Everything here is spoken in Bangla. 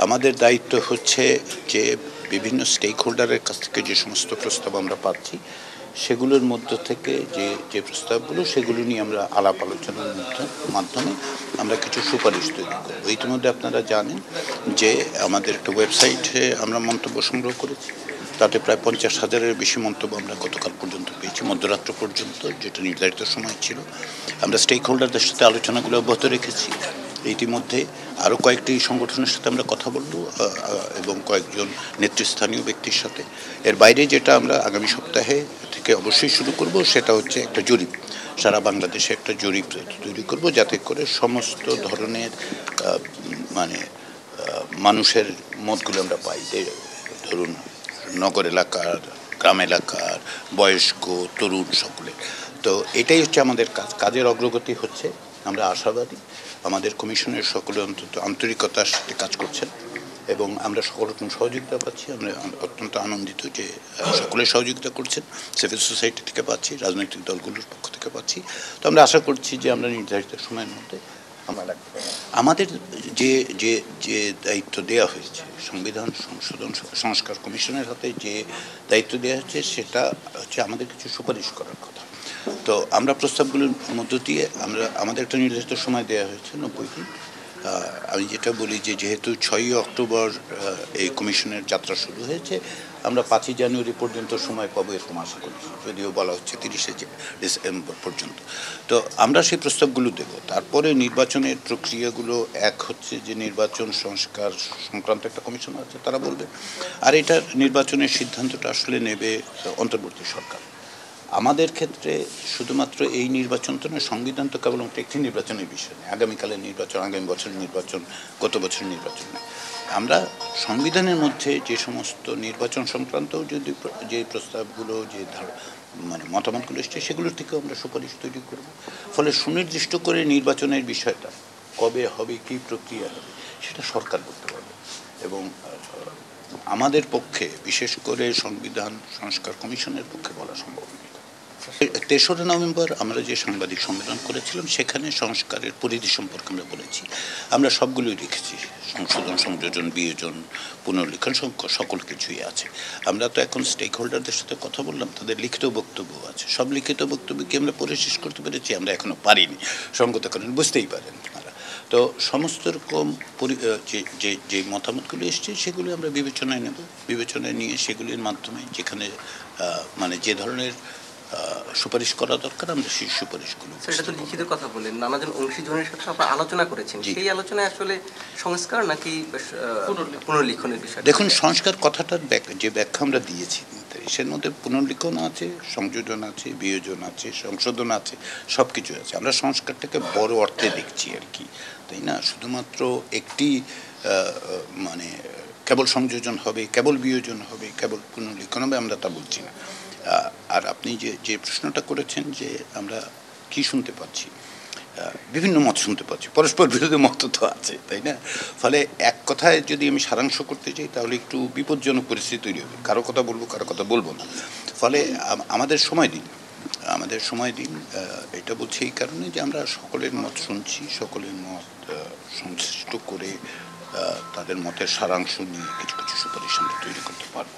আমাদের দায়িত্ব হচ্ছে যে বিভিন্ন স্টেক হোল্ডারের কাছ থেকে যে সমস্ত প্রস্তাব আমরা পাচ্ছি সেগুলোর মধ্য থেকে যে প্রস্তাবগুলো সেগুলো নিয়ে আমরা আলাপ আলোচনার মাধ্যমে আমরা কিছু সুপারিশ তৈরি করব। ইতিমধ্যে আপনারা জানেন যে আমাদের একটা ওয়েবসাইটে আমরা মন্তব্য সংগ্রহ করেছি, তাতে প্রায় 50,000-এর বেশি মন্তব্য আমরা গতকাল পর্যন্ত পেয়েছি, মধ্যরাত্র পর্যন্ত, যেটা নির্ধারিত সময় ছিল। আমরা স্টেক হোল্ডারদের সাথে আলোচনাগুলো অব্যাহত রেখেছি। ইতিমধ্যে আরও কয়েকটি সংগঠনের সাথে আমরা কথা বলব এবং কয়েকজন নেতৃস্থানীয় ব্যক্তির সাথে। এর বাইরে যেটা আমরা আগামী সপ্তাহে থেকে অবশ্যই শুরু করব সেটা হচ্ছে একটা জরিপ, সারা বাংলাদেশে একটা জরিপ তৈরি করব, যাতে করে সমস্ত ধরনের মানুষের মতগুলো আমরা পাই। ধরুন নগর এলাকার, গ্রাম এলাকার, বয়স্ক, তরুণ, সকলে। তো এটাই হচ্ছে আমাদের কাজের অগ্রগতি হচ্ছে। আমরা আশাবাদী আমাদের কমিশনের সকলে অন্তত আন্তরিকতার সাথে কাজ করছেন এবং আমরা সকল রকম সহযোগিতা পাচ্ছি। আমরা অত্যন্ত আনন্দিত যে সকলে সহযোগিতা করছেন, সিভিল সোসাইটি থেকে পাচ্ছি, রাজনৈতিক দলগুলোর পক্ষ থেকে পাচ্ছি। তো আমরা আশা করছি যে আমরা নির্ধারিত সময়ের মধ্যে আমাদের যে দায়িত্ব দেওয়া হয়েছে সংবিধান সংস্কার কমিশনের হাতে, যে দায়িত্ব দেওয়া হচ্ছে সেটা হচ্ছে আমাদের কিছু সুপারিশ করার কথা। তো আমরা প্রস্তাবগুলোর মধ্য দিয়ে আমাদের একটা নির্দিষ্ট সময় দেওয়া হয়েছে 90 দিন। আমি যেটা বলি যে যেহেতু 6ই অক্টোবর এই কমিশনের যাত্রা শুরু হয়েছে, আমরা 5ই জানুয়ারি পর্যন্ত সময় পাবো এরকম আশা করছি, যদিও বলা হচ্ছে 30শে ডিসেম্বর পর্যন্ত। তো আমরা সেই প্রস্তাবগুলো দেব। তারপরে নির্বাচনের প্রক্রিয়াগুলো এক হচ্ছে যে নির্বাচন সংস্কার সংক্রান্ত একটা কমিশন আছে, তারা বলবে। আর এটা নির্বাচনের সিদ্ধান্তটা আসলে নেবে অন্তর্বর্তী সরকার। আমাদের ক্ষেত্রে শুধুমাত্র এই নির্বাচন তো নয়, সংবিধান তো কেবলমাত্র একটি নির্বাচনের বিষয় নয়। আগামীকালের নির্বাচন, আগামী বছরের নির্বাচন, গত বছরের নির্বাচন নয়। আমরা সংবিধানের মধ্যে যে সমস্ত নির্বাচন সংক্রান্ত যে প্রস্তাবগুলো, যে মতামতগুলো এসছে, সেগুলোর থেকেও আমরা সুপারিশ তৈরি করব। ফলে সুনির্দিষ্ট করে নির্বাচনের বিষয়টা কবে হবে, কী প্রক্রিয়া হবে, সেটা সরকার করতে পারবে। এবং আমাদের পক্ষে, বিশেষ করে সংবিধান সংস্কার কমিশনের পক্ষে বলা সম্ভব নয়। 3রা নভেম্বর আমরা যে সাংবাদিক সম্মেলন করেছিলাম সেখানে সংস্কারের পরিধি সম্পর্কে আমরা বলেছি। আমরা সবগুলোই লিখেছি, সংশোধন, সংযোজন, বিয়োজন, পুনর্লিখন, সকল কিছুই আছে। আমরা তো এখন স্টেক হোল্ডারদের সাথে কথা বললাম, তাদের লিখিত বক্তব্য আছে। সব লিখিত বক্তব্য কি আমরা পড়ে শেষ করতে পেরেছি? আমরা এখনো পারিনি, সঙ্গত কারণে, বুঝতেই পারেন আপনারা। তো সমস্ত রকম যে মতামতগুলো এসছে সেগুলি আমরা বিবেচনায় নেব। বিবেচনায় নিয়ে সেগুলির মাধ্যমে যেখানে যে ধরনের সুপারিশ করা দরকার আমরা সেই সুপারিশগুলো। সেটা তো লিখিত কথা বলেন, নানাজন অংশীজনের সাথে আপনারা আলোচনা করেছেন, সেই আলোচনায় আসলে সংস্কার নাকি পুনর্লিখনের বিষয়? দেখুন, সংস্কার কথাটার যে ব্যাখ্যা আমরা দিয়েছি সের মধ্যে পুনর্লিখন আছে, সংযোজন আছে, বিয়োজন আছে, সংশোধন আছে, সব কিছু আছে। আমরা সংস্কারটাকে বড় অর্থে দেখছি আর কি, তাই না? শুধুমাত্র একটি কেবল সংযোজন হবে, কেবল বিয়োজন হবে, কেবল পুনর্লিখন হবে, আমরা তা বলছি না। আর আপনি যে প্রশ্নটা করেছেন যে আমরা কি শুনতে পাচ্ছি, বিভিন্ন মত শুনতে পাচ্ছি, পরস্পর বিরোধী মত তো আছে, তাই না? ফলে এক কথায় যদি আমি সারাংশ করতে চাই তাহলে একটু বিপজ্জনক পরিস্থিতি তৈরি হবে। কারো কথা বলবো, কারো কথা বলবো না। ফলে আমাদের সময় দিন, এটা বলছি এই কারণে যে আমরা সকলের মত শুনছি, সকলের মত সংশ্লিষ্ট করে তাদের মতের সারাংশ নিয়ে কিছু সুপারিশ আমরা তৈরি করতে পারবো।